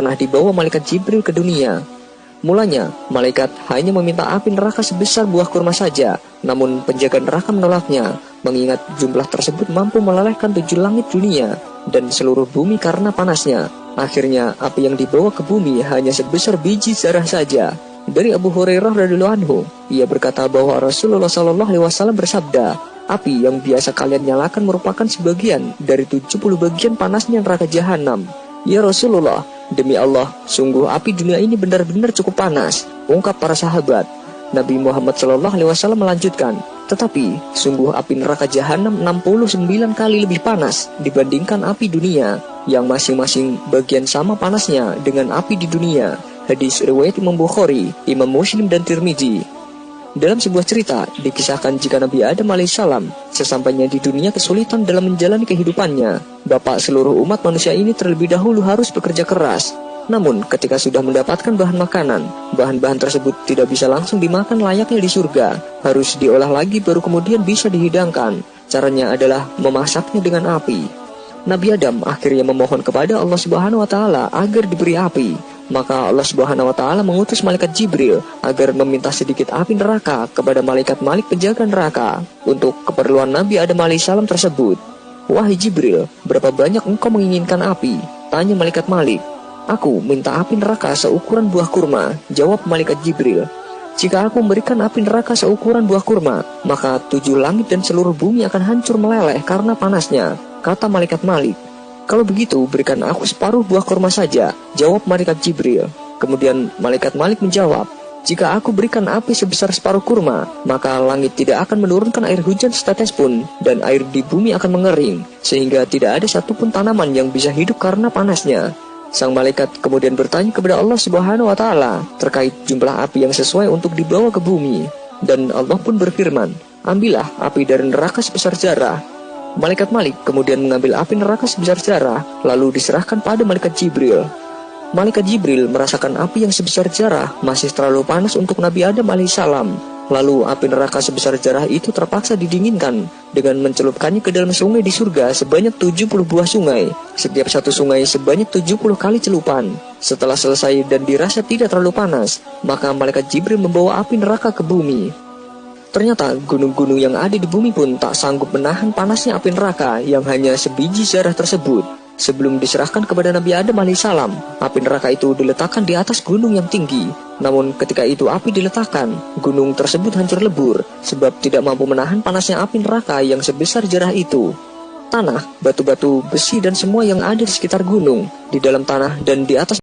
tanah dibawa malaikat Jibril ke dunia. Mulanya, malaikat hanya meminta api neraka sebesar buah kurma saja, namun penjaga neraka menolaknya, mengingat jumlah tersebut mampu melelehkan 7 langit dunia dan seluruh bumi karena panasnya. Akhirnya, api yang dibawa ke bumi hanya sebesar biji zarah saja. Dari Abu Hurairah radhiyallahu anhu, ia berkata bahwa Rasulullah SAW bersabda, api yang biasa kalian nyalakan merupakan sebagian dari 70 bagian panasnya neraka jahanam. Ya Rasulullah, demi Allah, sungguh api dunia ini benar-benar cukup panas, ungkap para sahabat. Nabi Muhammad SAW melanjutkan, tetapi sungguh api neraka jahanam 69 kali lebih panas dibandingkan api dunia, yang masing-masing bagian sama panasnya dengan api di dunia. Hadis riwayat Imam Bukhari, Imam Muslim dan Tirmidzi. Dalam sebuah cerita, dikisahkan jika Nabi Adam alaihissalam sesampainya di dunia kesulitan dalam menjalani kehidupannya. Bapak seluruh umat manusia ini terlebih dahulu harus bekerja keras. Namun, ketika sudah mendapatkan bahan makanan, bahan-bahan tersebut tidak bisa langsung dimakan layaknya di surga. Harus diolah lagi baru kemudian bisa dihidangkan. Caranya adalah memasaknya dengan api. Nabi Adam akhirnya memohon kepada Allah Subhanahu wa Ta'ala agar diberi api. Maka Allah Subhanahu wa Ta'ala mengutus malaikat Jibril agar meminta sedikit api neraka kepada malaikat Malik penjaga neraka untuk keperluan Nabi Adam alaihissalam tersebut. Wahai Jibril, berapa banyak engkau menginginkan api? Tanya malaikat Malik. Aku minta api neraka seukuran buah kurma, jawab malaikat Jibril. Jika aku memberikan api neraka seukuran buah kurma, maka 7 langit dan seluruh bumi akan hancur meleleh karena panasnya, kata malaikat Malik. Kalau begitu, berikan aku separuh buah kurma saja, jawab malaikat Jibril. Kemudian malaikat Malik menjawab, jika aku berikan api sebesar separuh kurma, maka langit tidak akan menurunkan air hujan setetes pun, dan air di bumi akan mengering, sehingga tidak ada satupun tanaman yang bisa hidup karena panasnya. Sang malaikat kemudian bertanya kepada Allah Subhanahu wa Ta'ala terkait jumlah api yang sesuai untuk dibawa ke bumi. Dan Allah pun berfirman, ambillah api dari neraka sebesar zarah. Malaikat Malik kemudian mengambil api neraka sebesar zarah, lalu diserahkan pada malaikat Jibril. Malaikat Jibril merasakan api yang sebesar zarah masih terlalu panas untuk Nabi Adam alaihissalam. Lalu api neraka sebesar zarah itu terpaksa didinginkan dengan mencelupkannya ke dalam sungai di surga sebanyak 70 buah sungai. Setiap satu sungai sebanyak 70 kali celupan. Setelah selesai dan dirasa tidak terlalu panas, maka malaikat Jibril membawa api neraka ke bumi. Ternyata gunung-gunung yang ada di bumi pun tak sanggup menahan panasnya api neraka yang hanya sebiji zarah tersebut. Sebelum diserahkan kepada Nabi Adam alaihissalam, api neraka itu diletakkan di atas gunung yang tinggi. Namun ketika itu api diletakkan, gunung tersebut hancur lebur sebab tidak mampu menahan panasnya api neraka yang sebesar zarah itu. Tanah, batu-batu, besi dan semua yang ada di sekitar gunung, di dalam tanah dan di atas